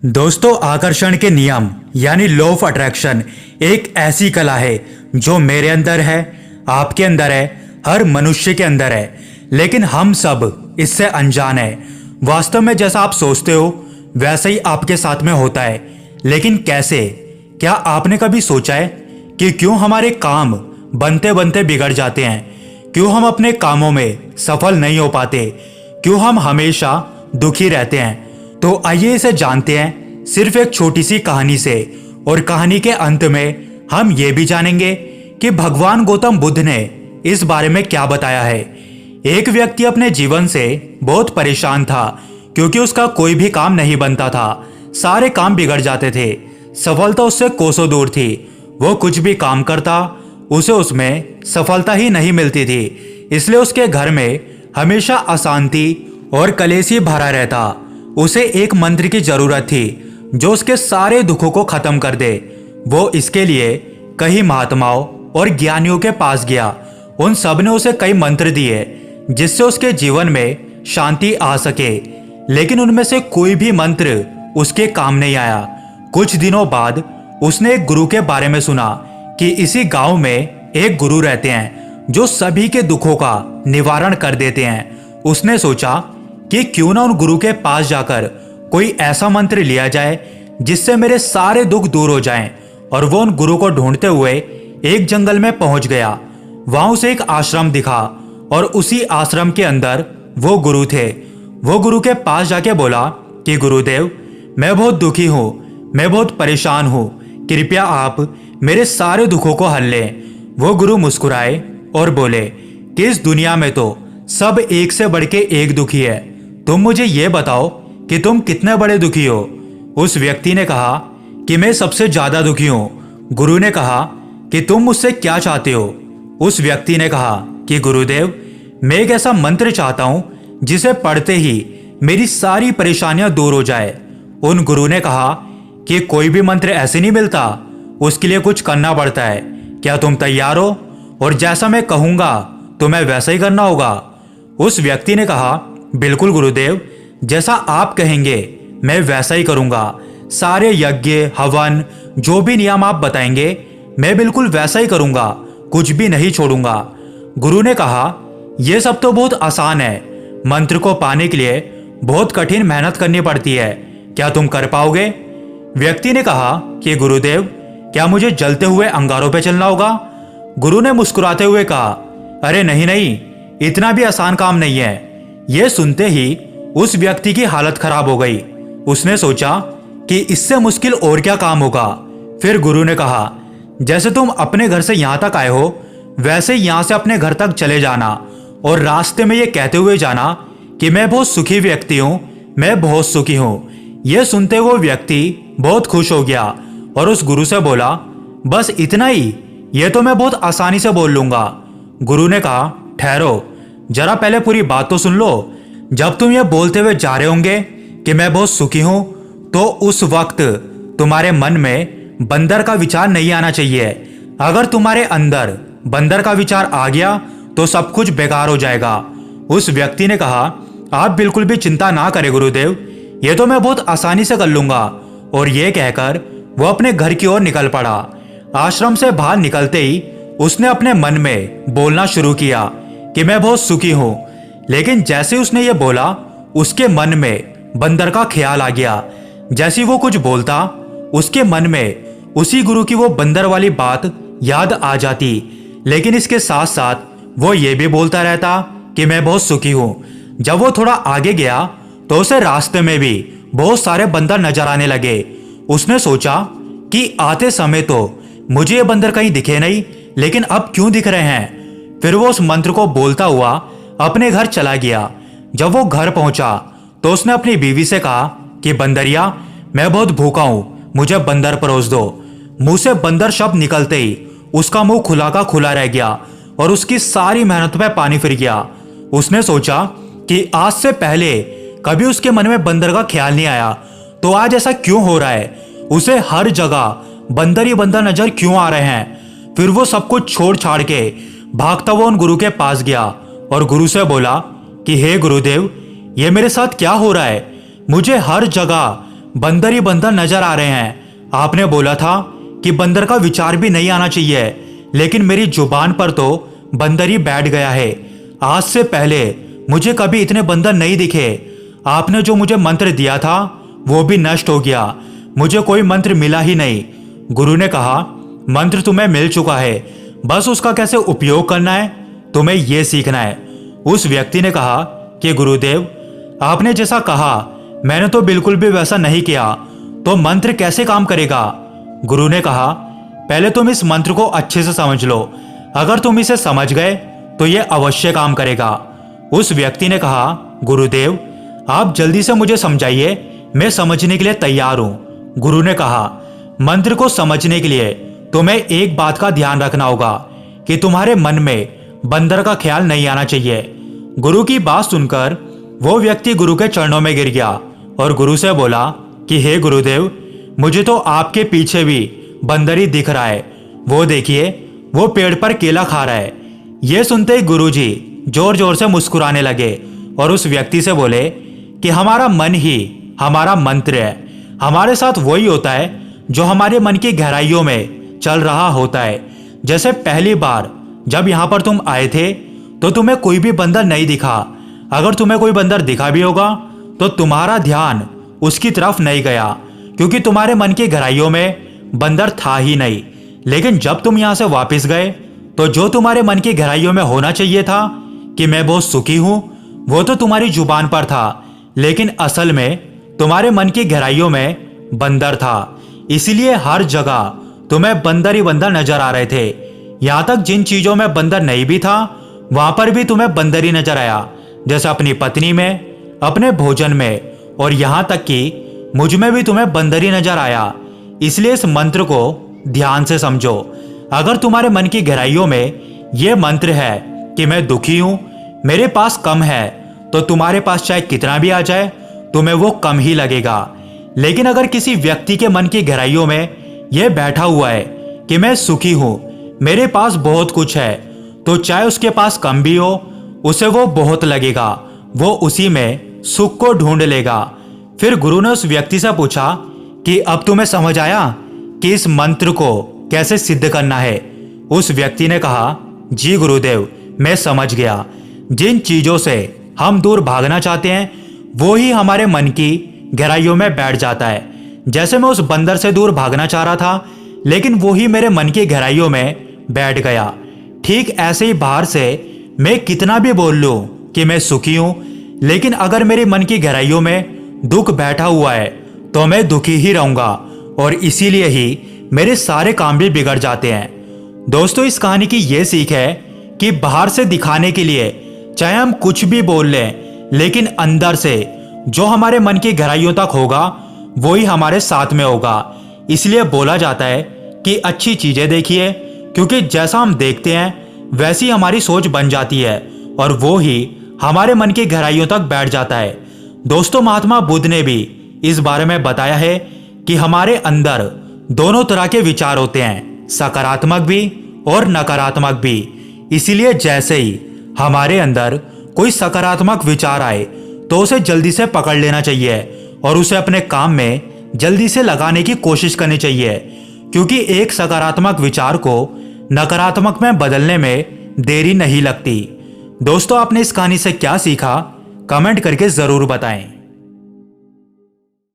दोस्तों, आकर्षण के नियम यानी लॉ ऑफ अट्रैक्शन एक ऐसी कला है जो मेरे अंदर है, आपके अंदर है, हर मनुष्य के अंदर है, लेकिन हम सब इससे अनजान है। वास्तव में जैसा आप सोचते हो वैसा ही आपके साथ में होता है, लेकिन कैसे? क्या आपने कभी सोचा है कि क्यों हमारे काम बनते बनते बिगड़ जाते हैं? क्यों हम अपने कामों में सफल नहीं हो पाते? क्यों हम हमेशा दुखी रहते हैं? तो आइए इसे जानते हैं सिर्फ एक छोटी सी कहानी से। और कहानी के अंत में हम ये भी जानेंगे कि भगवान गौतम बुद्ध ने इस बारे में क्या बताया है। एक व्यक्ति अपने जीवन से बहुत परेशान था क्योंकि उसका कोई भी काम नहीं बनता था। सारे काम बिगड़ जाते थे, सफलता उससे कोसों दूर थी। वो कुछ भी काम करता उसे उसमें सफलता ही नहीं मिलती थी। इसलिए उसके घर में हमेशा अशांति और कलेश ही भरा रहता। उसे एक मंत्र की जरूरत थी जो उसके सारे दुखों को खत्म कर दे। वो इसके लिए कई महात्माओं और ज्ञानियों के पास गया। उन सब ने उसे कई मंत्र दिए जिससे उसके जीवन में शांति आ सके, लेकिन उनमें से कोई भी मंत्र उसके काम नहीं आया। कुछ दिनों बाद उसने एक गुरु के बारे में सुना कि इसी गांव में एक गुरु रहते हैं जो सभी के दुखों का निवारण कर देते हैं। उसने सोचा कि क्यों ना उन गुरु के पास जाकर कोई ऐसा मंत्र लिया जाए जिससे मेरे सारे दुख दूर हो जाएं। और वो उन गुरु को ढूंढते हुए एक जंगल में पहुंच गया। वहां उसे एक आश्रम दिखा और उसी आश्रम के अंदर वो गुरु थे। वो गुरु के पास जाके बोला कि गुरुदेव, मैं बहुत दुखी हूँ, मैं बहुत परेशान हूँ, कृपया आप मेरे सारे दुखों को हल लें। वो गुरु मुस्कुराए और बोले कि इस दुनिया में तो सब एक से बढ़ के एक दुखी है। तुम मुझे ये बताओ कि तुम कितने बड़े दुखी हो। उस व्यक्ति ने कहा कि मैं सबसे ज्यादा दुखी हूं। गुरु ने कहा कि तुम मुझसे क्या चाहते हो? उस व्यक्ति ने कहा कि गुरुदेव, मैं एक ऐसा मंत्र चाहता हूं जिसे पढ़ते ही मेरी सारी परेशानियां दूर हो जाए। उन गुरु ने कहा कि कोई भी मंत्र ऐसे नहीं मिलता, उसके लिए कुछ करना पड़ता है। क्या तुम तैयार हो? और जैसा मैं कहूंगा तुम्हें वैसा ही करना होगा। उस व्यक्ति ने कहा, बिल्कुल गुरुदेव, जैसा आप कहेंगे मैं वैसा ही करूंगा। सारे यज्ञ हवन जो भी नियम आप बताएंगे मैं बिल्कुल वैसा ही करूंगा, कुछ भी नहीं छोड़ूंगा। गुरु ने कहा, यह सब तो बहुत आसान है, मंत्र को पाने के लिए बहुत कठिन मेहनत करनी पड़ती है। क्या तुम कर पाओगे? व्यक्ति ने कहा कि गुरुदेव, क्या मुझे जलते हुए अंगारों पर चलना होगा? गुरु ने मुस्कुराते हुए कहा, अरे नहीं नहीं, इतना भी आसान काम नहीं है। यह सुनते ही उस व्यक्ति की हालत खराब हो गई। उसने सोचा कि इससे मुश्किल और क्या काम होगा। फिर गुरु ने कहा, जैसे तुम अपने घर से यहां तक आए हो वैसे यहां से अपने घर तक चले जाना और रास्ते में यह कहते हुए जाना कि मैं बहुत सुखी व्यक्ति हूं, मैं बहुत सुखी हूं। यह सुनते वो व्यक्ति बहुत खुश हो गया और उस गुरु से बोला, बस इतना ही? यह तो मैं बहुत आसानी से बोल लूंगा। गुरु ने कहा, ठहरो, जरा पहले पूरी बात तो सुन लो। जब तुम ये बोलते हुए जा रहे होंगे कि मैं बहुत सुखी हूं, तो उस वक्त तुम्हारे मन में बंदर का विचार नहीं आना चाहिए। अगर तुम्हारे अंदर बंदर का विचार आ गया तो सब कुछ बेकार हो जाएगा। उस व्यक्ति ने कहा, आप बिल्कुल भी चिंता ना करें गुरुदेव, ये तो मैं बहुत आसानी से कर लूंगा। और ये कहकर वो अपने घर की ओर निकल पड़ा। आश्रम से बाहर निकलते ही उसने अपने मन में बोलना शुरू किया कि मैं बहुत सुखी हूं। लेकिन जैसे उसने ये बोला उसके मन में बंदर का ख्याल आ गया। जैसे वो कुछ बोलता उसके मन में उसी गुरु की वो बंदर वाली बात याद आ जाती। लेकिन इसके साथ साथ वो ये भी बोलता रहता कि मैं बहुत सुखी हूं। जब वो थोड़ा आगे गया तो उसे रास्ते में भी बहुत सारे बंदर नजर आने लगे। उसने सोचा कि आते समय तो मुझे ये बंदर कहीं दिखे नहीं, लेकिन अब क्यों दिख रहे हैं? फिर वो उस मंत्र को बोलता हुआ अपने घर चला गया। जब वो घर पहुंचा तो उसने अपनी बीवी से कहा कि बंदरिया, मैं बहुत भूखा हूं, मुझे बंदर परोस दो। मुंह से बंदर शब्द निकलते ही उसका मुंह खुला का खुला रह गया और उसकी सारी मेहनत पे पानी फिर गया। उसने सोचा कि आज से पहले कभी उसके मन में बंदर का ख्याल नहीं आया, तो आज ऐसा क्यों हो रहा है? उसे हर जगह बंदर ही बंदर नजर क्यों आ रहे हैं? फिर वो सब कुछ छोड़ छाड़ के भागता हुआ उन गुरु के पास गया और गुरु से बोला कि हे गुरुदेव, ये मेरे साथ क्या हो रहा है? मुझे हर जगह बंदर ही बंदर नजर आ रहे हैं। आपने बोला था कि बंदर का विचार भी नहीं आना चाहिए, लेकिन मेरी जुबान पर तो बंदर ही बैठ गया है। आज से पहले मुझे कभी इतने बंदर नहीं दिखे। आपने जो मुझे मंत्र दिया था वो भी नष्ट हो गया, मुझे कोई मंत्र मिला ही नहीं। गुरु ने कहा, मंत्र तुम्हें मिल चुका है, बस उसका कैसे उपयोग करना है तुम्हें यह सीखना है। उस व्यक्ति ने कहा कि गुरुदेव, आपने जैसा कहा मैंने तो बिल्कुल भी वैसा नहीं किया, तो मंत्र कैसे काम करेगा? गुरु ने कहा, पहले तुम इस मंत्र को अच्छे से समझ लो, अगर तुम इसे समझ गए तो यह अवश्य काम करेगा। उस व्यक्ति ने कहा, गुरुदेव आप जल्दी से मुझे समझाइए, मैं समझने के लिए तैयार हूं। गुरु ने कहा, मंत्र को समझने के लिए तुम्हें एक बात का ध्यान रखना होगा कि तुम्हारे मन में बंदर का ख्याल नहीं आना चाहिए। गुरु की बात सुनकर वो व्यक्ति गुरु के चरणों में गिर गया और गुरु से बोला कि हे गुरुदेव, मुझे तो आपके पीछे भी बंदर ही दिख रहा है, वो देखिए वो पेड़ पर केला खा रहा है। ये सुनते ही गुरुजी जोर जोर से मुस्कुराने लगे और उस व्यक्ति से बोले कि हमारा मन ही हमारा मंत्र है, हमारे साथ वही होता है जो हमारे मन की गहराइयों में चल रहा होता है। जैसे पहली बार जब यहाँ पर तुम आए थे तो तुम्हें कोई भी बंदर नहीं दिखा, अगर तुम्हें कोई बंदर दिखा भी होगा तो तुम्हारा ध्यान उसकी तरफ नहीं गया, क्योंकि तुम्हारे मन की गहराइयों में बंदर था ही नहीं। लेकिन जब तुम यहाँ से वापस गए तो जो तुम्हारे मन की गहराइयों में होना चाहिए था कि मैं बहुत सुखी हूं, वो तो तुम्हारी जुबान पर था, लेकिन असल में तुम्हारे मन की गहराइयों में बंदर था। इसलिए हर जगह तुम्हें बंदर ही बंदर नजर आ रहे थे। यहां तक जिन चीजों में बंदर नहीं भी था वहां पर भी तुम्हें बंदर ही नजर आया, जैसे अपनी पत्नी में, अपने भोजन में, और यहां तक कि मुझ में भी तुम्हें बंदर ही नजर आया। इसलिए इस मंत्र को ध्यान से समझो। अगर तुम्हारे मन की गहराइयों में यह मंत्र है कि मैं दुखी हूं, मेरे पास कम है, तो तुम्हारे पास चाहे कितना भी आ जाए तुम्हें वो कम ही लगेगा। लेकिन अगर किसी व्यक्ति के मन की गहराइयों में यह बैठा हुआ है कि मैं सुखी हूं, मेरे पास बहुत कुछ है, तो चाहे उसके पास कम भी हो, उसे वो बहुत लगेगा, वो उसी में सुख को ढूंढ लेगा। फिर गुरु ने उस व्यक्ति से पूछा कि अब तुम्हें समझ आया कि इस मंत्र को कैसे सिद्ध करना है? उस व्यक्ति ने कहा, जी गुरुदेव, मैं समझ गया। जिन चीजों से हम दूर भागना चाहते हैं वो ही हमारे मन की गहराइयों में बैठ जाता है। जैसे मैं उस बंदर से दूर भागना चाह रहा था, लेकिन वो ही मेरे मन की गहराइयों में बैठ गया। ठीक ऐसे ही बाहर से मैं कितना भी बोल लूं कि मैं सुखी हूं, लेकिन अगर मेरे मन की गहराइयों में दुख बैठा हुआ है तो मैं दुखी ही रहूंगा, और इसीलिए ही मेरे सारे काम भी बिगड़ जाते हैं। दोस्तों, इस कहानी की यह सीख है कि बाहर से दिखाने के लिए चाहे हम कुछ भी बोल लें, लेकिन अंदर से जो हमारे मन की गहराइयों तक होगा वो ही हमारे साथ में होगा। इसलिए बोला जाता है कि अच्छी चीजें देखिए, क्योंकि जैसा हम देखते हैं वैसी हमारी सोच बन जाती है और वो ही हमारे मन की गहराइयों तक बैठ जाता है। दोस्तों, महात्मा बुद्ध ने भी इस बारे में बताया है कि हमारे अंदर दोनों तरह के विचार होते हैं, सकारात्मक भी और नकारात्मक भी। इसीलिए जैसे ही हमारे अंदर कोई सकारात्मक विचार आए तो उसे जल्दी से पकड़ लेना चाहिए और उसे अपने काम में जल्दी से लगाने की कोशिश करनी चाहिए, क्योंकि एक सकारात्मक विचार को नकारात्मक में बदलने में देरी नहीं लगती। दोस्तों, आपने इस कहानी से क्या सीखा कमेंट करके जरूर बताएं।